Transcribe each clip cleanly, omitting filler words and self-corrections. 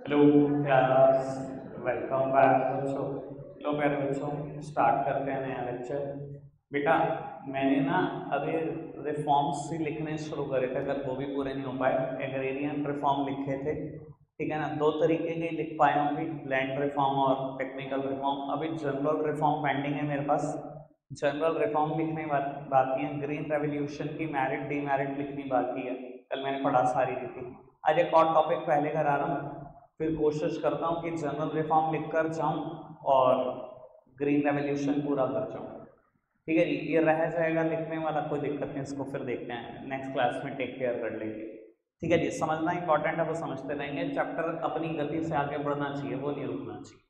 Hello class, welcome back बच्चों। लो प्यारे बच्चों, स्टार्ट करते हैं नया लेक्चर। बेटा, मैंने ना अभी रिफॉर्म्स ही लिखने शुरू करे थे, कल वो भी पूरे नहीं हो पाए। एग्रेरियन रिफॉर्म लिखे थे, ठीक है ना। दो तरीके के लिख पाए होंगे, लैंड रिफॉर्म और टेक्निकल रिफॉर्म। अभी जनरल रिफॉर्म पेंडिंग है मेरे पास। जनरल रिफॉर्म लिखने बाकी है। ग्रीन रेवोल्यूशन की मैरिट डीमेरिट लिखनी बाकी है, कल मैंने पढ़ा सारी लिखी। आज एक और टॉपिक पहले करा रहा हूँ, फिर कोशिश करता हूँ कि जनरल रिफॉर्म लिख कर जाऊँ और ग्रीन रेवोल्यूशन पूरा कर जाऊँ। ठीक है जी, ये रह जाएगा लिखने वाला, कोई दिक्कत नहीं, इसको फिर देखते हैं नेक्स्ट क्लास में, टेक केयर कर लेंगे। ठीक है जी, समझना इंपॉर्टेंट है, वो समझते रहेंगे। चैप्टर अपनी गति से आगे बढ़ना चाहिए, वो नहीं रुकना चाहिए।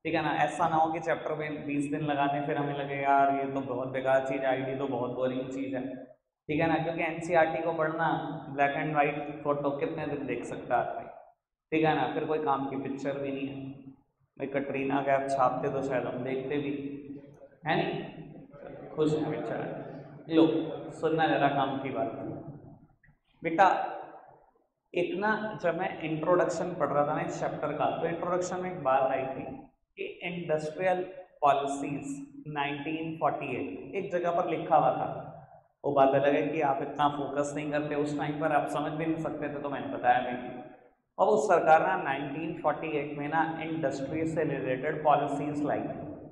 ठीक है ना। ऐसा ना हो कि चैप्टर में 20 दिन लगाने फिर हमें लगे यार ये तो बहुत बेकार चीज़ आएगी, तो बहुत बोरिंग चीज़ है। ठीक है ना, क्योंकि एनसीईआरटी को पढ़ना, ब्लैक एंड वाइट फोटो कितने दिन देख सकता है आदमी। ठीक है ना, फिर कोई काम की पिक्चर भी नहीं है। भाई कटरीना कैफ छापते तो शायद हम देखते भी, है नहीं। खुश है बेचारा। लो सुनना जरा काम की बात। बेटा, एक ना, जब मैं इंट्रोडक्शन पढ़ रहा था ना इस चैप्टर का, तो इंट्रोडक्शन में एक बात आई थी कि इंडस्ट्रियल पॉलिसीज 1948 एक जगह पर लिखा हुआ था। वो बात अलग है कि आप इतना फोकस नहीं करते उस टाइम पर, आप समझ भी नहीं सकते थे, तो मैंने बताया भी। और उस सरकार ना 1948 में ना इंडस्ट्री से रिलेटेड पॉलिसीज लाई थी।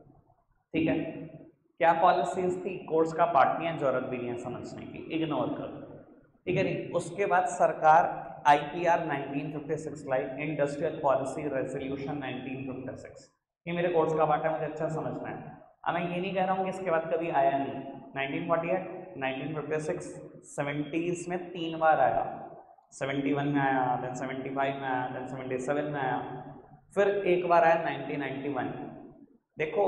ठीक है, क्या पॉलिसीज थी, कोर्स का पार्ट नहीं है, जरूरत भी नहीं है समझने की, इग्नोर करो। ठीक है नहीं। उसके बाद सरकार आईपीआर 1956 लाई, इंडस्ट्रियल पॉलिसी रेजोल्यूशन 1956। ये मेरे कोर्स का पार्ट है, मुझे अच्छा समझना है। अब मैं ये नहीं कह रहा हूँ कि इसके बाद कभी आया नहीं। 1948, 1956, 70s में 3 बार आया। 71 में आया, देन 75 में आया, देन 77 में आया, फिर एक बार आया 1991। देखो,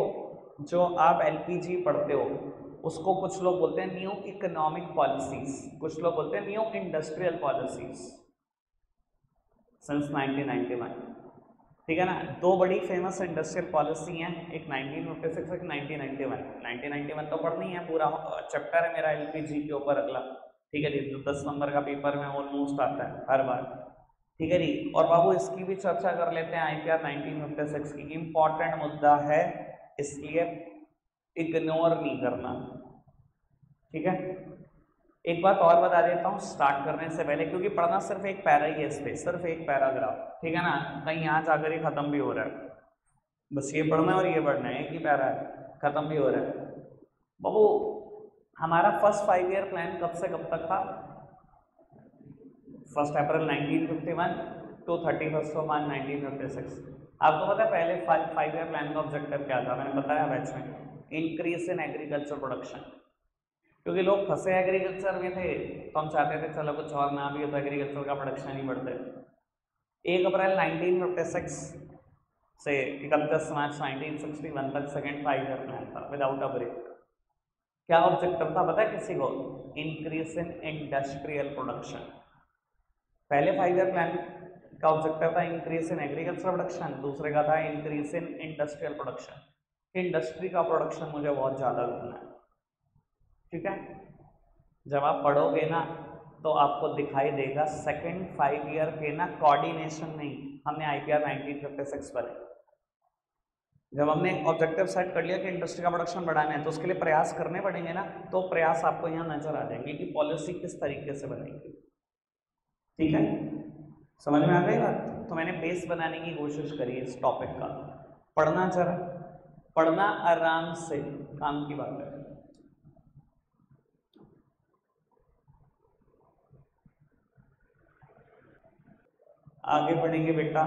जो आप एलपीजी पढ़ते हो उसको कुछ लोग बोलते हैं न्यू इकोनॉमिक पॉलिसीज, कुछ लोग बोलते हैं न्यू इंडस्ट्रियल पॉलिसीज सिंस 1991। ठीक है ना। दो बड़ी फेमस इंडस्ट्रियल पॉलिसी हैं, एक 1956, एक 1991। 1991 तो पढ़नी है, पूरा चैप्टर है मेरा एलपीजी के ऊपर अगला। ठीक है जी, जो 10 नंबर का पेपर में ऑलमोस्ट आता है हर बार। ठीक है जी, और बाबू इसकी भी चर्चा कर लेते हैं। आईपीआर 1956 की इंपॉर्टेंट मुद्दा है, इसलिए इग्नोर नहीं करना। ठीक है। एक बात और बता देता हूँ स्टार्ट करने से पहले, क्योंकि पढ़ना सिर्फ एक पैरा ही है, इस पे सिर्फ एक पैराग्राफ। ठीक है ना, कहीं यहाँ जाकर ही खत्म भी हो रहा है। बस ये पढ़ना है और ये पढ़ना है, एक ही पैरा है, खत्म भी हो रहा है। बाबू, हमारा फर्स्ट 5 ईयर प्लान कब से कब तक था? 1 अप्रैल 1951 टू 31 मार्च 1956। आपको पता है पहले 5 ईयर प्लान का ऑब्जेक्टिव क्या था? मैंने बताया बैच में, इंक्रीज इन एग्रीकल्चर प्रोडक्शन। क्योंकि लोग फंसे एग्रीकल्चर में थे, तो हम चाहते थे चलो कुछ और ना भी हो तो एग्रीकल्चर का प्रोडक्शन ही बढ़ते। 1 अप्रैल 1956 से 31 मार्च 1961 तक सेकेंड 5 ईयर प्लान था विदाउट अ ब्रेक। क्या ऑब्जेक्टिव था पता है किसी को? Increase in industrial production. पहले 5 ईयर प्लान का ऑब्जेक्टिव था इंक्रीज इन एग्रीकल्चर प्रोडक्शन, दूसरे का था increase in industrial production. Industry का प्रोडक्शन मुझे बहुत ज़्यादा करना है। ठीक है, जब आप पढ़ोगे ना तो आपको दिखाई देगा सेकंड 5 ईयर के ना कोऑर्डिनेशन नहीं, हमने आईपीआर 1956 पर जब हमने ऑब्जेक्टिव सेट कर लिया कि इंडस्ट्री का प्रोडक्शन बढ़ाना है, तो उसके लिए प्रयास करने पड़ेंगे ना। तो प्रयास आपको यहाँ नजर आ जाएंगे कि पॉलिसी किस तरीके से बनेगी। ठीक है, समझ में आ गई बात? तो मैंने बेस बनाने की कोशिश करी इस टॉपिक का। पढ़ना जरा, पढ़ना आराम से, काम की बात है। आगे बढ़ेंगे बेटा।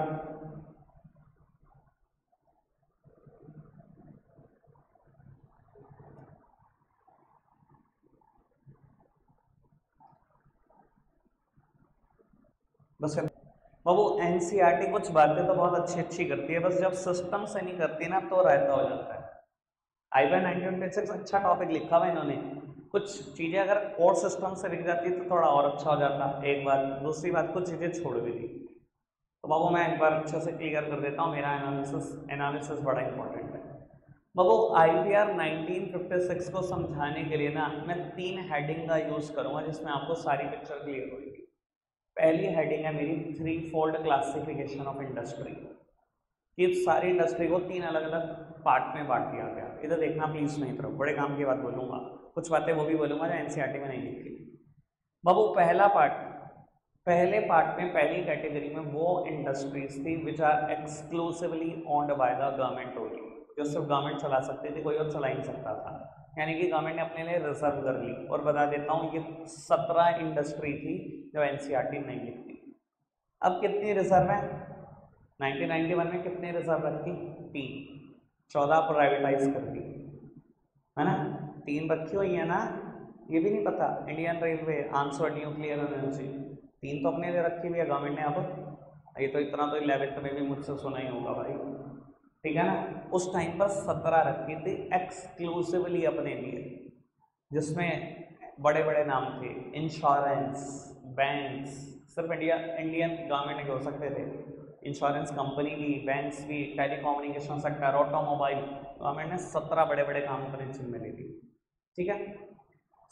बस बाबू, एनसीईआरटी कुछ बातें तो बहुत अच्छी अच्छी करती है, बस जब सिस्टम से नहीं करती ना तो रहता हो जाता है। आईपीआर 1956 अच्छा टॉपिक लिखा हुआ इन्होंने। कुछ चीज़ें अगर कोर सिस्टम से लिख जाती तो थोड़ा और अच्छा हो जाता, एक बात। दूसरी बात, कुछ चीज़ें छोड़ भी दी। तो बाबू मैं एक बार अच्छे से क्लियर कर देता हूँ, मेरा एनालिसिस एनालिसिस बड़ा इंपॉर्टेंट है। बाबू, आईपीआर 1956 को समझाने के लिए ना मैं 3 हेडिंग का यूज़ करूँगा, जिसमें आपको सारी पिक्चर क्लियर होगी। पहली हेडिंग है मेरी three fold classification of industry, कि सारी इंडस्ट्री को तीन अलग अलग पार्ट में बांट दिया गया। इधर देखना प्लीज नहीं, तरफ बड़े काम की बात बोलूंगा, कुछ बातें वो भी बोलूंगा जो एनसीईआरटी में नहीं लिखी। बाबू पहला पार्ट, पहले पार्ट में पहली कैटेगरी में वो इंडस्ट्रीज थी which are exclusively owned by the government only, जो सिर्फ गवर्नमेंट चला सकती थी, कोई और चला ही नहीं सकता था, यानी कि गवर्नमेंट ने अपने लिए रिजर्व कर ली। और बता देता हूँ ये 17 इंडस्ट्री थी जो एनसीईआरटी नहीं लिखती। अब कितनी रिजर्व है? 1991 में कितने रिजर्व रखी? 3, 14 प्राइवेटाइज कर दी, है ना, 3 रखी हुई है ना, ये भी नहीं पता। Indian railway, answer nuclear energy, 3 तो अपने लिए रखी हुई है गवर्नमेंट ने। अब ये तो इतना तो 11th में भी मुझसे सुना ही होगा भाई, ठीक है ना। उस टाइम पर 17 रखी थी एक्सक्लूसिवली अपने लिए, जिसमें बड़े बड़े नाम थे, इंश्योरेंस, बैंक्स, सिर्फ इंडियन गवर्नमेंट के हो सकते थे, इंश्योरेंस कंपनी भी, बैंक्स भी, टेलीकम्युनिकेशन सेक्टर, ऑटोमोबाइल, गवर्नमेंट ने 17 बड़े बड़े काम अपने जिम्मे ले लिए, ठीक है।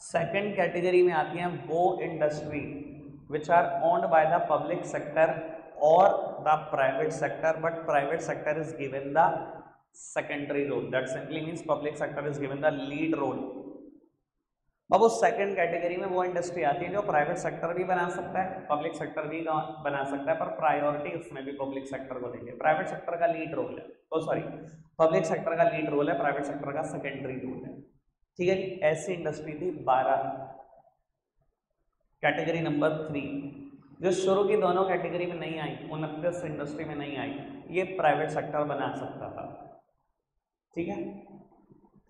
सेकंड कैटेगरी में आती हैं वो industry which are owned by the public sector और the private sector, but private sector is given the secondary role, that simply means public sector is given the lead role. अब उस second category में वो industry आती है जो private sector भी बना सकता है, पब्लिक सेक्टर भी बना सकता है, पर प्रायोरिटी उसमें भी पब्लिक सेक्टर को देंगे। प्राइवेट सेक्टर का लीड रोल है, तो सॉरी, पब्लिक सेक्टर का लीड रोल है, प्राइवेट सेक्टर का सेकेंडरी रोल है, ठीक है जी। ऐसी इंडस्ट्री थी 12। कैटेगरी नंबर 3 जो शुरू की दोनों कैटेगरी में नहीं आई, 29 इंडस्ट्री में नहीं आई, ये प्राइवेट सेक्टर बना सकता था, ठीक है।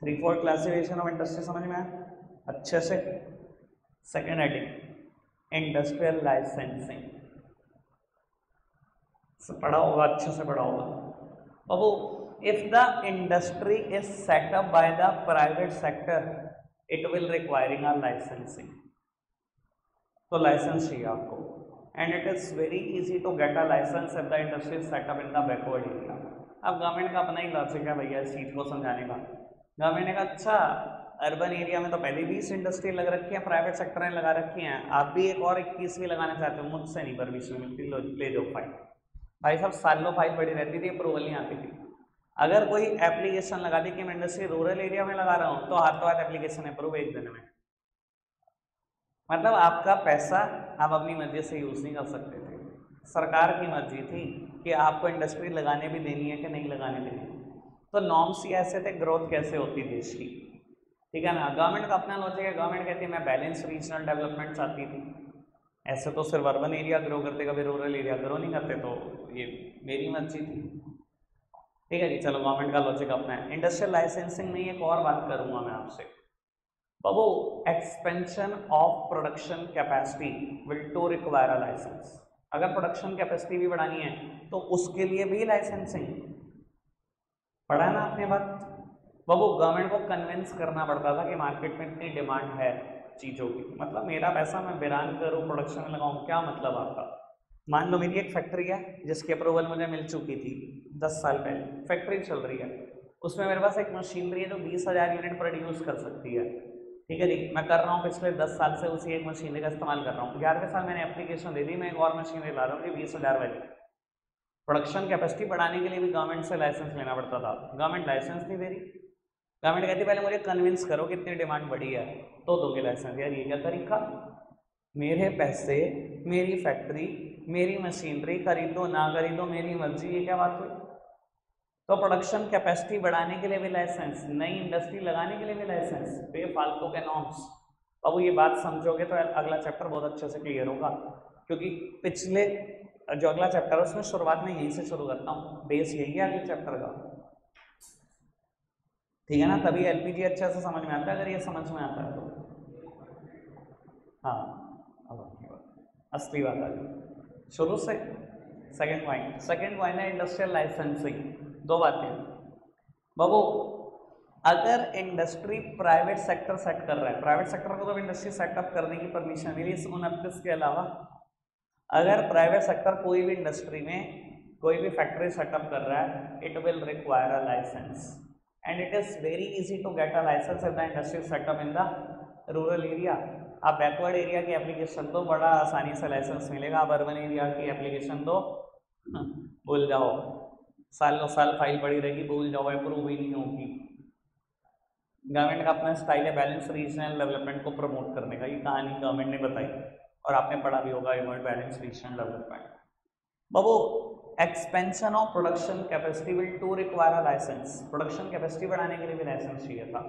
3/4 क्लासिफिकेशन ऑफ इंडस्ट्री समझ में आया अच्छे से। सेकेंड हेडिंग, इंडस्ट्रियल लाइसेंसिंग, पढ़ा होगा, अच्छे से पढ़ा होगा बाबू। If the industry is set up by the private sector it will requiring a licensing, तो लाइसेंस चाहिए आपको, and it is very easy to get a license if the industry is set up in the backward area. अब government का अपना ही logic है भैया इस चीज को समझाने का। गवर्नमेंट ने कहा अच्छा अर्बन एरिया में तो पहले 20 इंडस्ट्री लग रखी है, प्राइवेट सेक्टर ने लगा रखी हैं, आप भी एक और 21 भी लगाना चाहते हो, मुझसे नहीं परमिशन मिलती, ले जाओ फाइल। भाई साहब सालों फाइल पड़ी रहती थी, अप्रूवल नहीं आती थी। अगर कोई एप्लीकेशन लगा दी कि मैं इंडस्ट्री रूरल एरिया में लगा रहा हूँ, तो हाथों हाथ एप्लीकेशन अप्रूव 1 दिन में। मतलब आपका पैसा आप अपनी मर्जी से यूज नहीं कर सकते थे, सरकार की मर्जी थी कि आपको इंडस्ट्री लगाने भी देनी है कि नहीं लगाने देनी है। तो नॉर्म्स ही ऐसे थे, ग्रोथ कैसे होती देश की, ठीक है ना। गवर्नमेंट का अपना लॉजिक है, गवर्नमेंट कहती है मैं बैलेंस रीजनल डेवलपमेंट चाहती थी, ऐसे तो सिर्फ अर्बन एरिया ग्रो करते, कभी रूरल एरिया ग्रो नहीं करते, तो ये मेरी मर्जी थी, ठीक है जी। चलो गवर्नमेंट का लॉजिक अपना है। इंडस्ट्रियल लाइसेंसिंग में एक और बात करूंगा मैं आपसे बाबू, expansion of production capacity will to require a license. अगर प्रोडक्शन कैपेसिटी भी बढ़ानी है तो उसके लिए भी लाइसेंसिंग, पढ़ा ना आपने बात बाबू। गवर्नमेंट को कन्विंस करना पड़ता था कि मार्केट में इतनी डिमांड है चीज़ों की, मतलब मेरा पैसा मैं बिरान करूँ प्रोडक्शन में लगाऊँ, क्या मतलब आपका। मान लो मेरी एक फैक्ट्री है जिसकी अप्रूवल मुझे मिल चुकी थी 10 साल पहले, फैक्ट्री चल रही है, उसमें मेरे पास एक मशीनरी है जो 20,000 यूनिट प्रोड्यूस कर सकती है, ठीक है जी। मैं कर रहा हूँ पिछले 10 साल से उसी एक मशीनरी का इस्तेमाल कर रहा हूँ। 11वें साल मैंने एप्लीकेशन दे दी, मैं एक और मशीनरी ला रहा हूँ कि 20,000 वाली। प्रोडक्शन कैपेसिटी बढ़ाने के लिए भी गवर्नमेंट से लाइसेंस लेना पड़ता था, गवर्नमेंट लाइसेंस नहीं दे रही। गवर्नमेंट कहती पहले मुझे कन्विंस करो कि इतनी डिमांड बढ़ी है तो दोगे लाइसेंस। यार ये क्या तरीका, मेरे पैसे, मेरी फैक्ट्री, मेरी मशीनरी, खरीदो ना खरीदो मेरी मर्जी, ये क्या बात हुई। तो प्रोडक्शन कैपेसिटी बढ़ाने के लिए भी लाइसेंस, नई इंडस्ट्री लगाने के लिए भी लाइसेंस, बेफालतू के नॉर्म्स। अब ये बात समझोगे तो अगला चैप्टर बहुत अच्छे से क्लियर होगा, क्योंकि पिछले जो अगला चैप्टर है उसमें शुरुआत में यहीं से शुरू करता हूँ, बेस यही है अगले चैप्टर का, ठीक है ना। तभी एलपीजी अच्छे से समझ में आता है, अगर ये समझ में आता है तो। हाँ अब असली बात आ गई शुरू से। सेकंड पॉइंट है इंडस्ट्रियल लाइसेंसिंग। दो बातें बाबू, अगर इंडस्ट्री प्राइवेट सेक्टर सेट कर रहा है, प्राइवेट सेक्टर को तो इंडस्ट्री सेटअप करने की परमिशन मिली इस 29 के अलावा। अगर प्राइवेट सेक्टर कोई भी इंडस्ट्री में कोई भी फैक्ट्री सेटअप कर रहा है, it will require a license and it is very easy to get a license if the industry is set up in the rural area. आप बैकवर्ड एरिया की एप्लीकेशन दो, बड़ा आसानी से लाइसेंस मिलेगा। आप अर्बन एरिया की एप्लीकेशन दो, भूल जाओ, सालों साल फाइल पड़ी रहेगी, भूल जाओ, अप्रूव ही नहीं होगी। गवर्नमेंट का अपना स्टाइल है बैलेंस रीजनल डेवलपमेंट को प्रमोट करने का, ये कहानी गवर्नमेंट ने बताई और आपने पढ़ा भी होगा, बैलेंस रीजनल डेवलपमेंट। बाबू expansion of production capacity will to require a license, production capacity बढ़ाने के लिए भी लाइसेंस चाहिए था।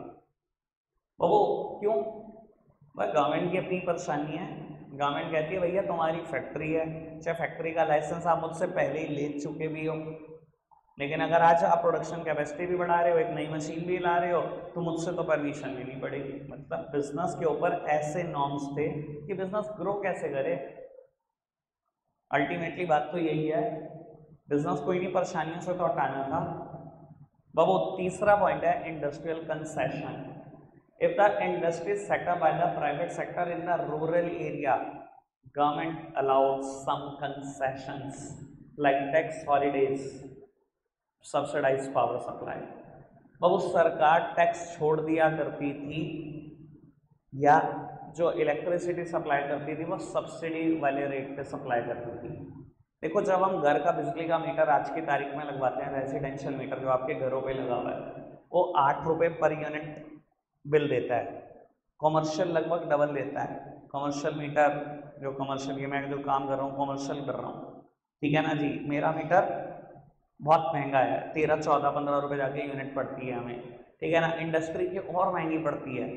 बाबू क्यों? भाई गवर्नमेंट की अपनी परेशानी है। गवर्नमेंट कहती है भैया तुम्हारी फैक्ट्री है, चाहे फैक्ट्री का लाइसेंस आप मुझसे पहले ही ले चुके भी हो, लेकिन अगर आज आप प्रोडक्शन कैपेसिटी भी बढ़ा रहे हो, एक नई मशीन भी ला रहे हो, तो मुझसे तो परमिशन लेनी पड़ेगी। मतलब बिजनेस के ऊपर ऐसे नॉर्म्स थे कि बिजनेस ग्रो कैसे करे। अल्टीमेटली बात तो यही है, बिजनेस को इन्हीं परेशानियों से तो हटाना था। बाबू तीसरा पॉइंट है industrial concession. If the industry set up by the private sector in the rural area, government allowed some concessions like tax holidays, subsidize power supply. बाबू सरकार टैक्स छोड़ दिया करती थी, या जो इलेक्ट्रिसिटी सप्लाई करती थी वो सब्सिडी वाले रेट पे सप्लाई करती थी। देखो जब हम घर का बिजली का मीटर आज की तारीख में लगवाते हैं, रेजिडेंशियल मीटर जो आपके घरों पे लगा हुआ है, वो 8 रुपये पर यूनिट बिल देता है। कॉमर्शियल लगभग डबल देता है। कॉमर्शियल मीटर जो कमर्शियल, ये मैं जो काम कर रहा हूँ कॉमर्शियल कर रहा हूँ, ठीक है ना जी, मेरा मीटर बहुत महंगा है, 13, 14, 15 रुपये जाके यूनिट पड़ती है हमें, ठीक है ना। इंडस्ट्री की और महंगी पड़ती है।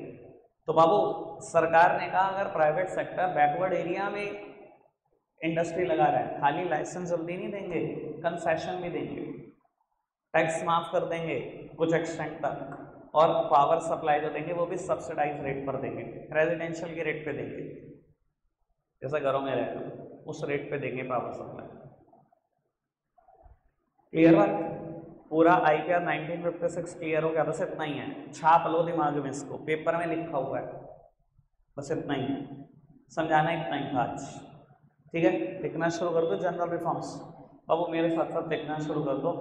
तो बाबू सरकार ने कहा अगर प्राइवेट सेक्टर बैकवर्ड एरिया में इंडस्ट्री लगा रहा है, खाली लाइसेंस जल्दी नहीं देंगे, कंसेशन भी देंगे, टैक्स माफ कर देंगे कुछ एक्सटेंट तक, और पावर सप्लाई जो देंगे वो भी सब्सिडाइज रेट पर देंगे, रेजिडेंशियल के रेट पे देंगे, जैसा घरों में रहता उस रेट पे देंगे पावर सप्लाई। क्लियर बात? पूरा IPR 1956 क्लियर हो गया? बस इतना ही है, छाप लो दिमाग में, इसको पेपर में लिखा हुआ है, बस इतना ही है, समझाना इतना ही था आज, ठीक है। लिखना शुरू कर दो जनरल रिफॉर्म्स, अब वो मेरे साथ साथ लिखना शुरू कर दो।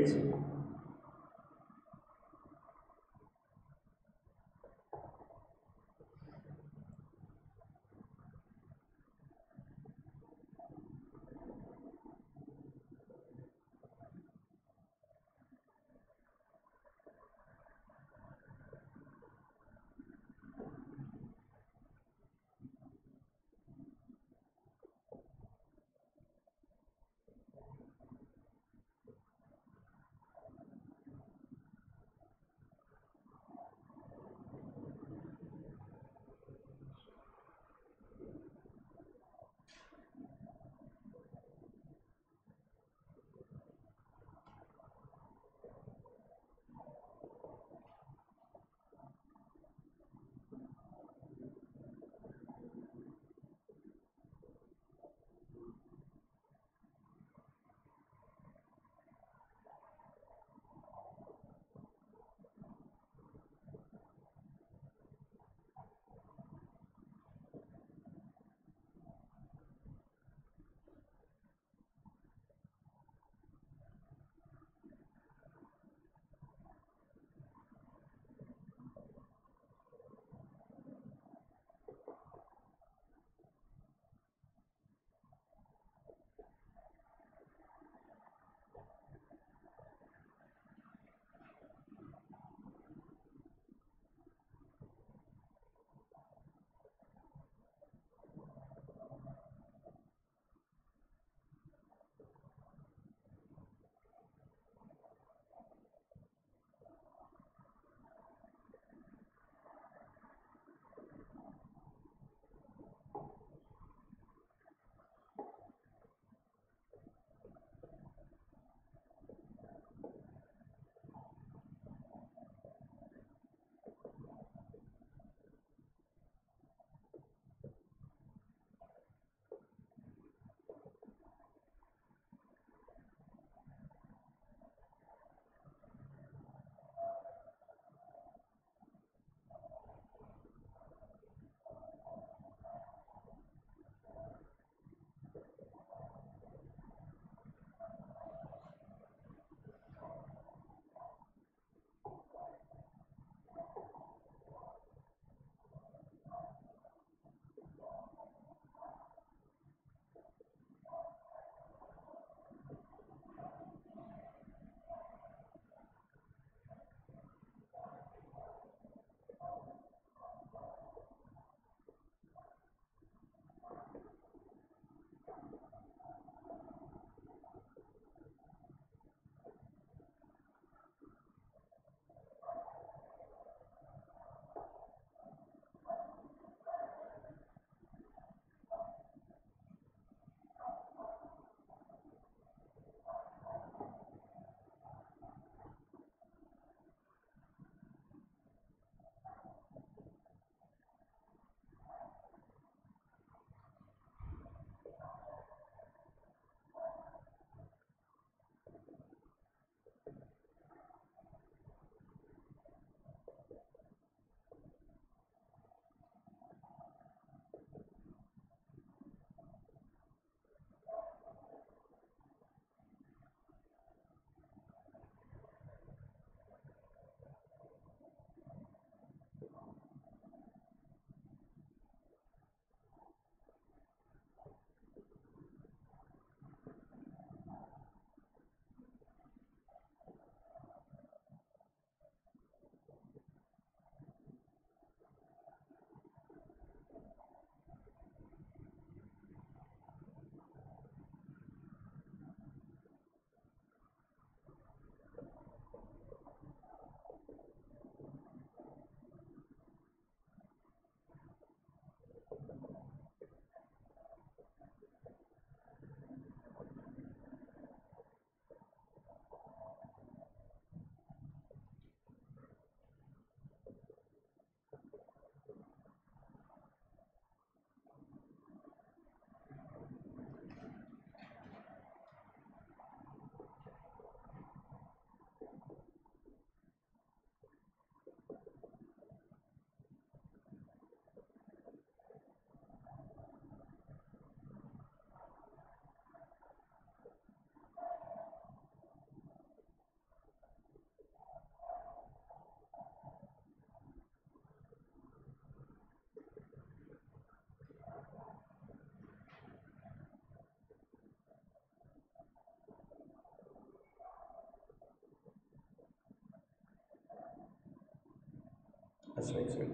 वेट्स। That's right, sir.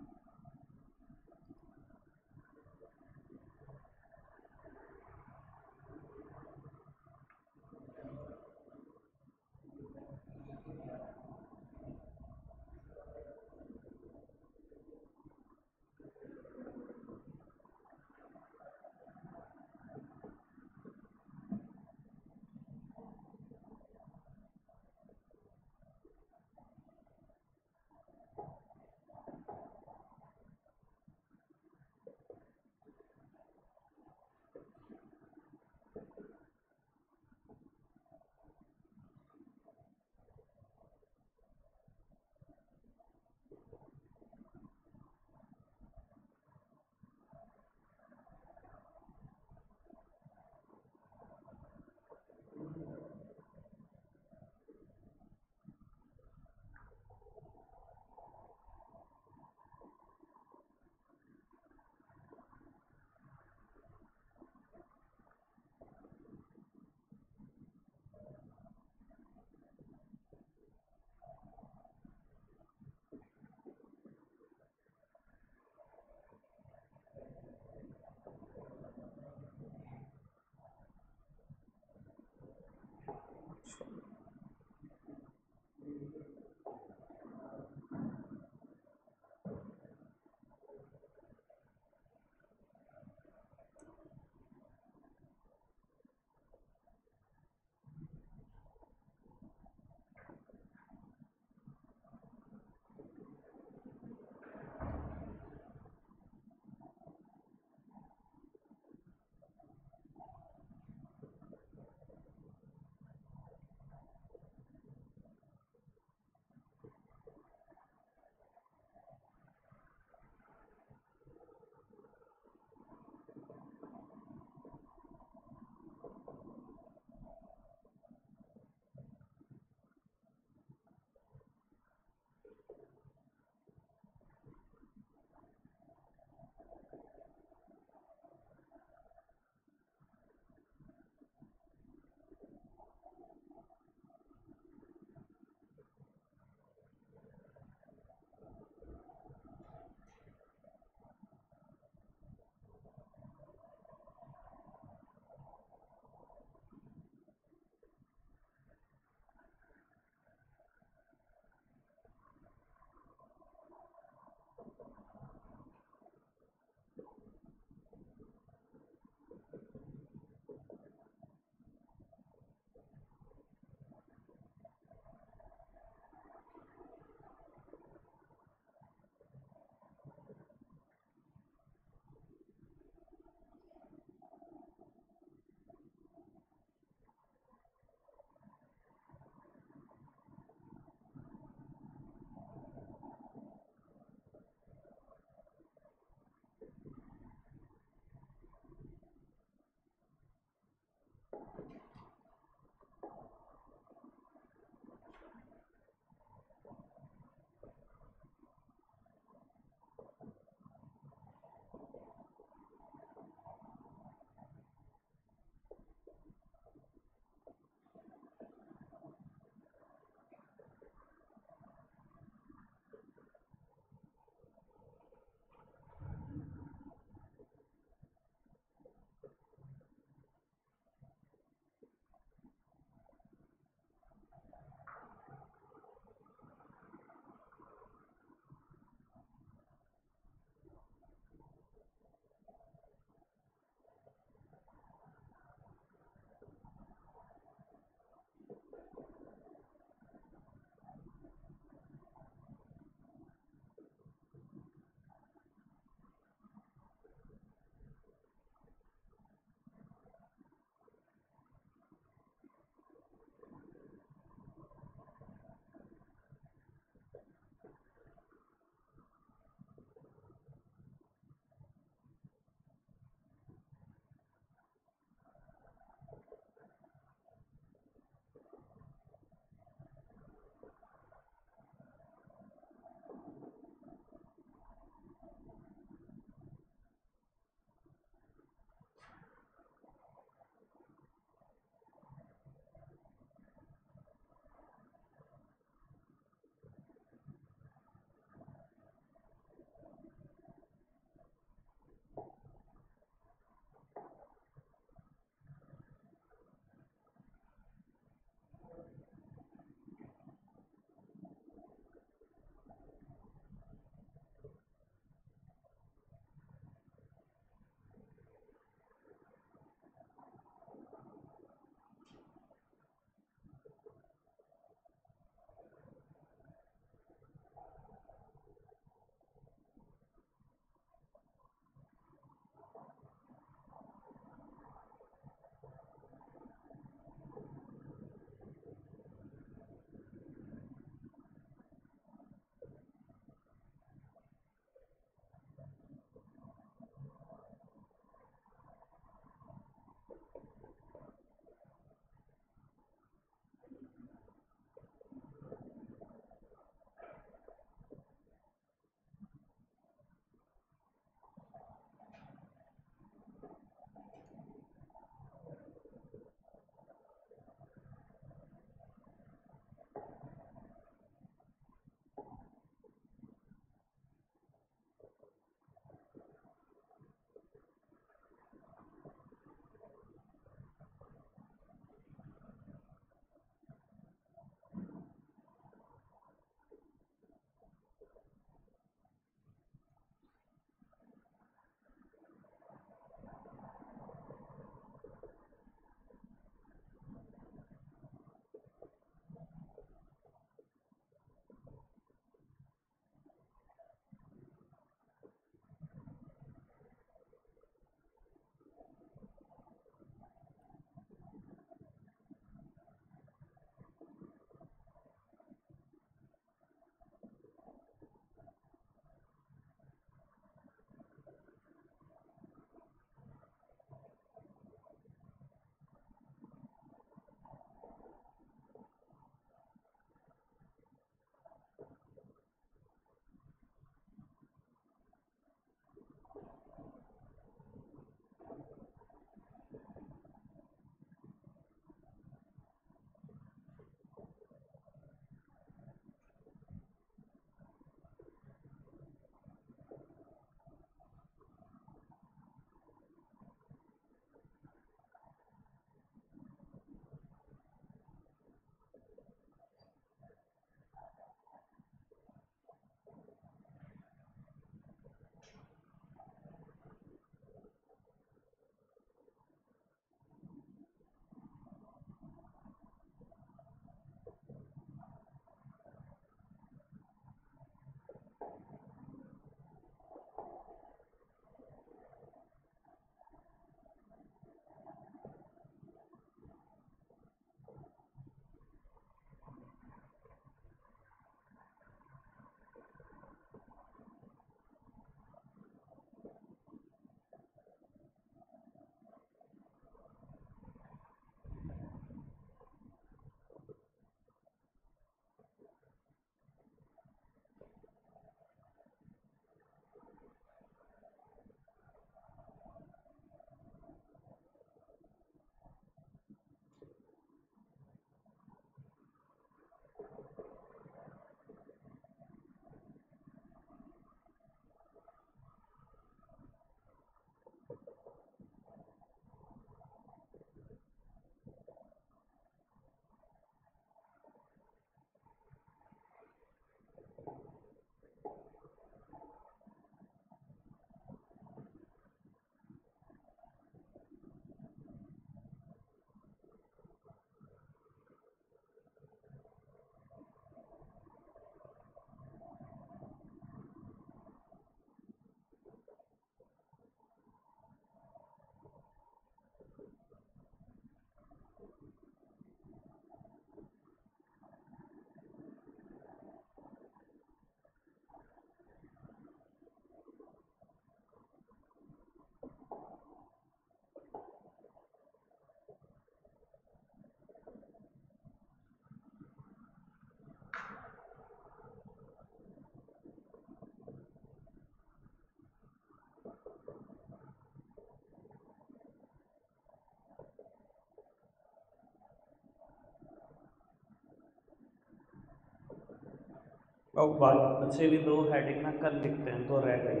और बचे भी दो हेडिंग ना कल लिखते हैं, तो रह गई।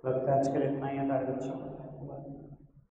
लगता है आज के लिए इतना ही है सारे बच्चों।